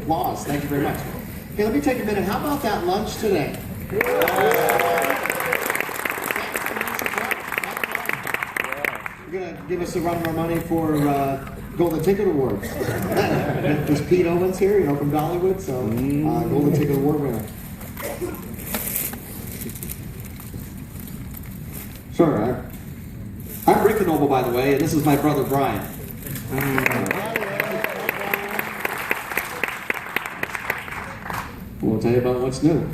applause. Thank you very much. Okay, let me take a minute. How about that lunch today? You're going to give us a run of our money for Golden Ticket Awards. There's Pete Owens here, from Dollywood, so Golden Ticket Award winner. Sure. I'm Rick Knoebels, by the way, and this is my brother Brian. We'll tell you about what's new.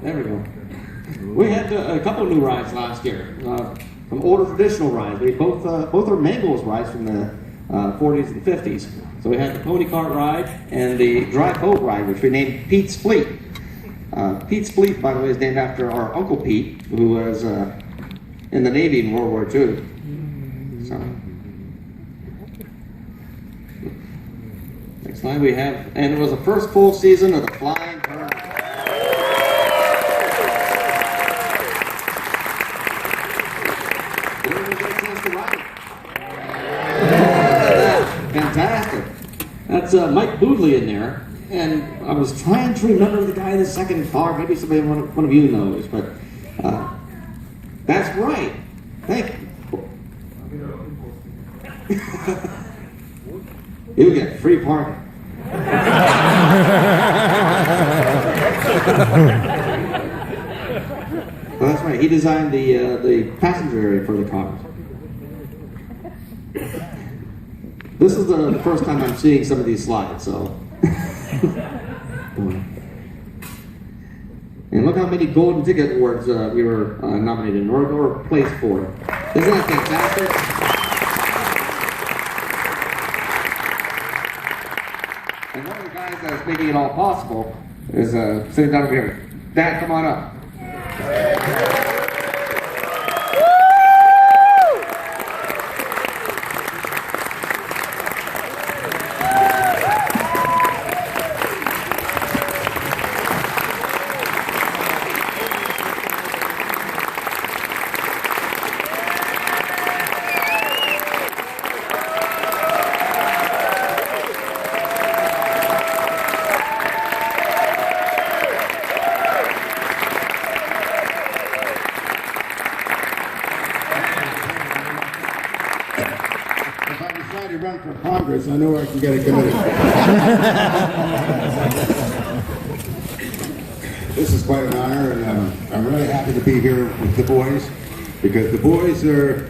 There we go. We had a couple of new rides last year. Some older traditional rides. Both are Knoebels rides from the 40s and 50s. So we had the pony cart ride and the dry boat ride, which we named Pete's Fleet. Pete's Fleet, by the way, is named after our Uncle Pete, who was in the Navy in World War II. So, next slide we have, and it was the first full season of the Flying Carnival. Fantastic. That's Mike Boodley in there. And I was trying to remember the guy in the second car. Maybe somebody, one of you knows, but that's right. Thank you. You get free parking. Well, that's right. He designed the passenger area for the cars. This is the first time I'm seeing some of these slides, so. And look how many Golden Ticket Awards we were nominated or placed for. Isn't that fantastic? And one of the guys that's making it all possible is sitting down over here. Dad, come on up. Run for Congress, I know I can get a committee. This is quite an honor, and I'm really happy to be here with the boys, because the boys are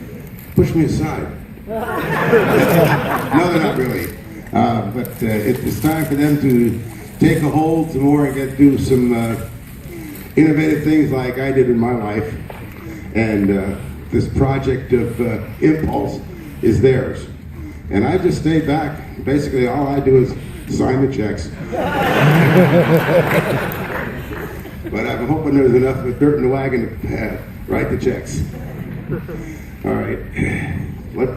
pushing me aside. No, they're not really. But it's time for them to take a hold some more and do some innovative things like I did in my life. And this project of Impulse is theirs. And I just stay back. Basically, all I do is sign the checks. But I'm hoping there's enough dirt in the wagon to write the checks. All right.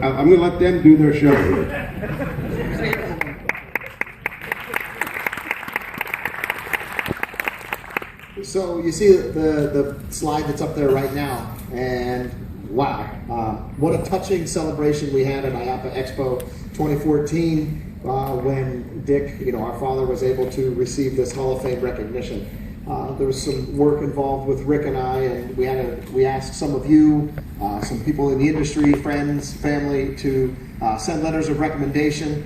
I'm going to let them do their show here. So you see the slide that's up there right now, and wow, what a touching celebration we had at IAPA Expo 2014 when Dick, our father, was able to receive this Hall of Fame recognition. There was some work involved with Rick and I, and we asked some of you, some people in the industry, friends, family, to send letters of recommendation.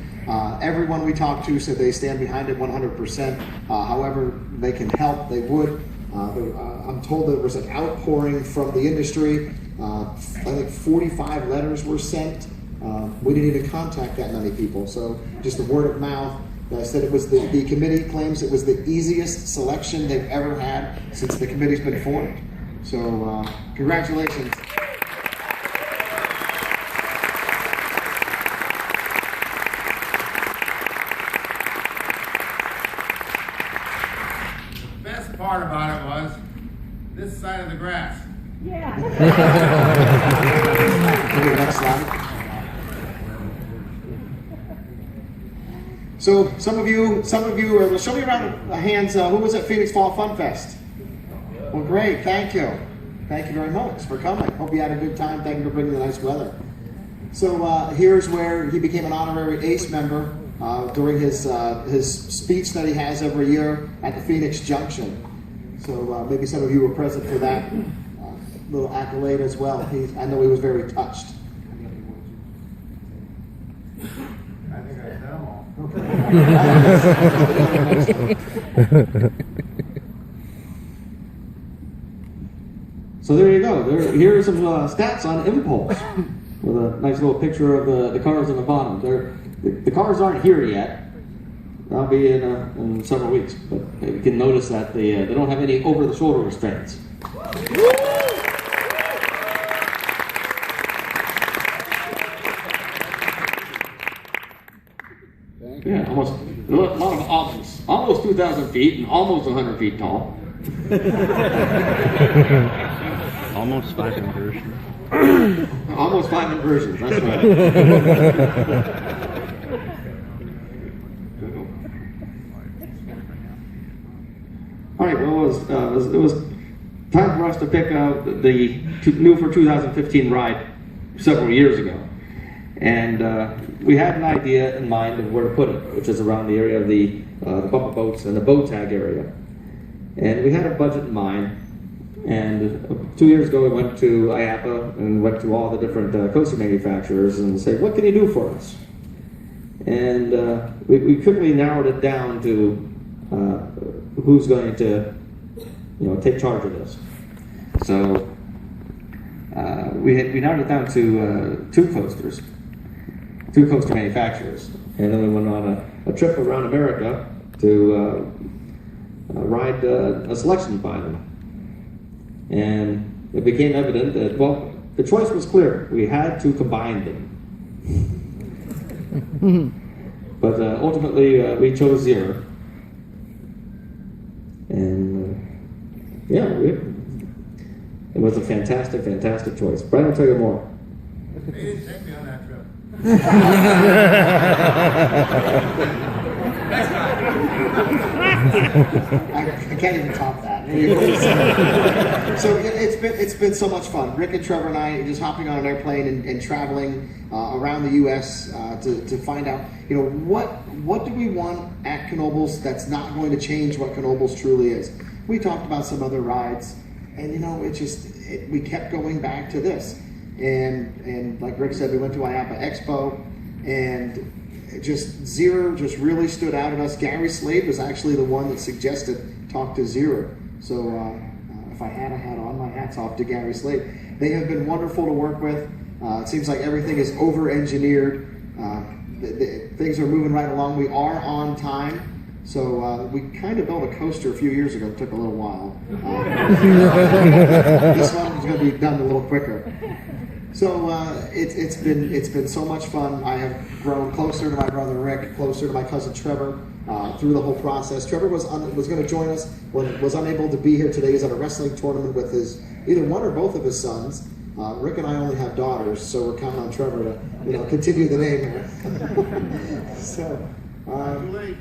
Everyone we talked to said they stand behind it 100%. However they can help, they would. I'm told there was an outpouring from the industry. I think 45 letters were sent. We didn't even contact that many people, so just the word of mouth. I said it was the committee claims it was the easiest selection they've ever had since the committee's been formed. So congratulations. The best part about it was this side of the grass. Yeah. Next slide. So some of you, show me around the hands, who was at Phoenix Fall Fun Fest? Well, great, thank you. Thank you very much for coming. Hope you had a good time. Thank you for bringing the nice weather. So here's where he became an honorary ACE member during his speech that he has every year at the Phoenix Junction. So maybe some of you were present for that little accolade as well. I know he was very touched. I think I said them all. So there you go. Here are some stats on impulse with a nice little picture of the cars on the bottom. The cars aren't here yet. That'll be in several weeks, but you can notice that they don't have any over-the-shoulder restraints. Yeah, a lot of almost 2,000 feet and almost 100 feet tall. Almost 5 inversions. Almost 5 inversions, that's right. All right, well, it was time for us to pick out the new for 2015 ride several years ago. And we had an idea in mind of where to put it, which is around the area of the bumper boats and the bow tag area. And we had a budget in mind. And 2 years ago, we went to IAPA and went to all the different coaster manufacturers and said, what can you do for us? And we quickly narrowed it down to who's going to, take charge of this. So we narrowed it down to two coaster manufacturers, and then we went on a trip around America to ride a selection by them. And it became evident that, well, the choice was clear. We had to combine them. But ultimately, we chose Zero. And it was a fantastic, fantastic choice. Brian will tell you more. They didn't take me on that trip. I can't even top that. So it's been so much fun. Rick and Trevor and I just hopping on an airplane and traveling around the U.S. To find out, what do we want at Knoebels that's not going to change what Knoebels truly is. We talked about some other rides, and we kept going back to this. And like Rick said, we went to IAPA Expo, and Zero just really stood out at us. Gary Slade was actually the one that suggested talk to Zero. So if I had a hat on, my hat's off to Gary Slade. They have been wonderful to work with. It seems like everything is over-engineered. Things are moving right along. We are on time. So we kind of built a coaster a few years ago. It took a little while. This one is going to be done a little quicker. So it's been so much fun. I have grown closer to my brother Rick, closer to my cousin Trevor through the whole process. Trevor was going to join us, was unable to be here today. He's at a wrestling tournament with either one or both of his sons. Rick and I only have daughters, so we're counting on Trevor to continue the name here. So. Too late.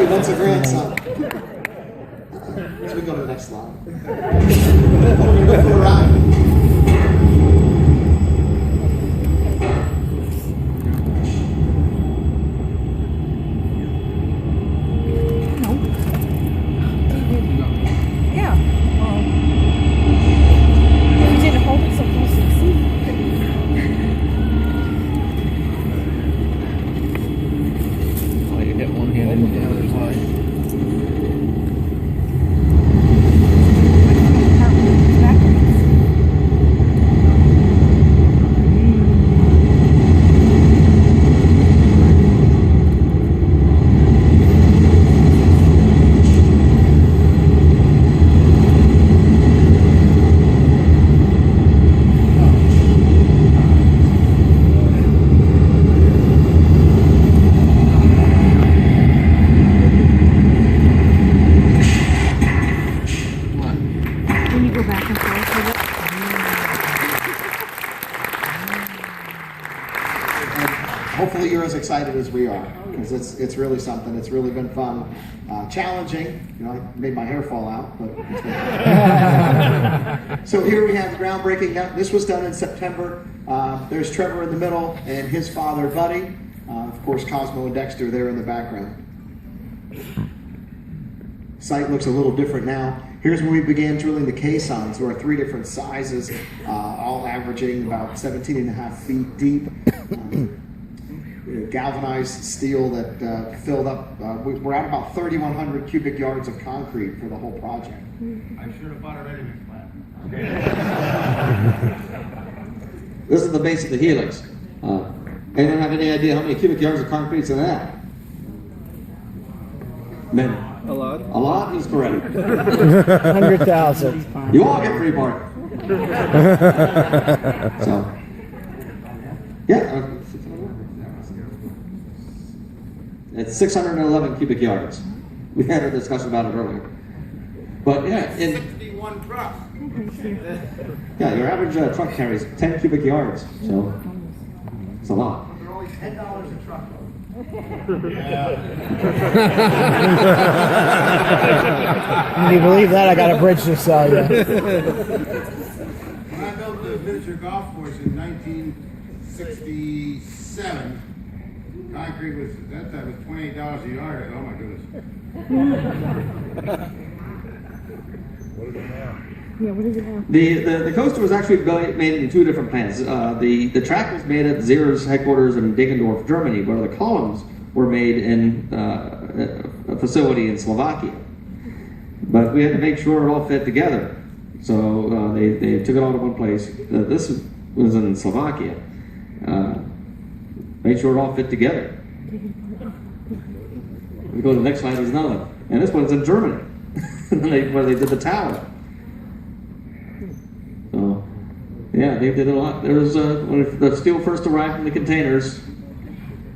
That's a grandson. So we can go to the next slide. All right. Hopefully you're as excited as we are. because it's really something. It's really been fun, challenging. You know, I made my hair fall out, but it's been fun. So here we have the groundbreaking. Now, this was done in September. There's Trevor in the middle and his father, Buddy. Of course, Cosmo and Dexter there in the background. Site looks a little different now. Here's when we began drilling the caissons. There are 3 different sizes, all averaging about 17.5 feet deep. Galvanized steel that filled up. We're at about 3,100 cubic yards of concrete for the whole project. I should have bought a ready-mix plant. This is the base of the helix. Anyone have any idea how many cubic yards of concrete's in that? Many. A lot. A lot is correct. 100,000. You all get free parking. So, yeah. It's 611 cubic yards. We had a discussion about it earlier. But yeah, 61 trucks. yeah, your average truck carries 10 cubic yards. So, it's a lot. They're only $10 a truck. Can you believe that? I got a bridge to sell you. When I built the miniature golf course in 1967, concrete was, at that time, was $28 a yard. Oh my goodness. Yeah, what is it now? The coaster was actually made in 2 different plants. The track was made at Zier's headquarters in Degendorf, Germany, where the columns were made in a facility in Slovakia. But we had to make sure it all fit together. So they took it all to one place. This was in Slovakia. Made sure it all fit together. We go to the next slide, there's another one. And this one's in Germany, where they did the tower. So, yeah, they did a lot. There was when the steel first arrived in the containers,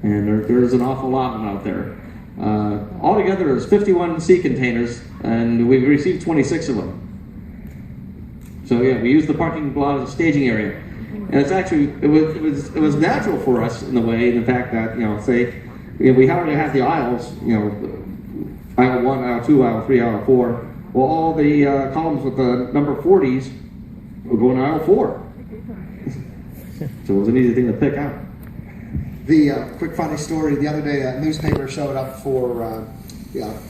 and there's an awful lot of them out there. Altogether, there's 51 sea containers, and we received 26 of them. So yeah, we used the parking lot as a staging area, and it's actually it was natural for us in the way, in the fact that we hardly have the aisles, aisle 1, aisle 2, aisle 3, aisle 4. Well, all the columns with the number 40s will go in aisle 4. So it was an easy thing to pick out. The quick funny story, the other day a newspaper showed up for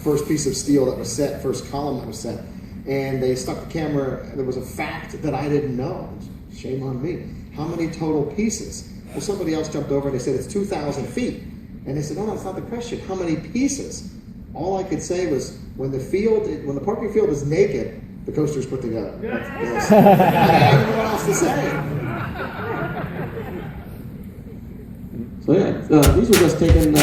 first piece of steel that was set, first column that was set, and they stuck the camera. There was a fact that I didn't know. Shame on me. How many total pieces? Well, somebody else jumped over and they said it's 2,000 feet. And they said, no, that's not the question. How many pieces? All I could say was, when the parking field is naked, the coaster's put together. I don't know what else to say. So yeah, these were just taken.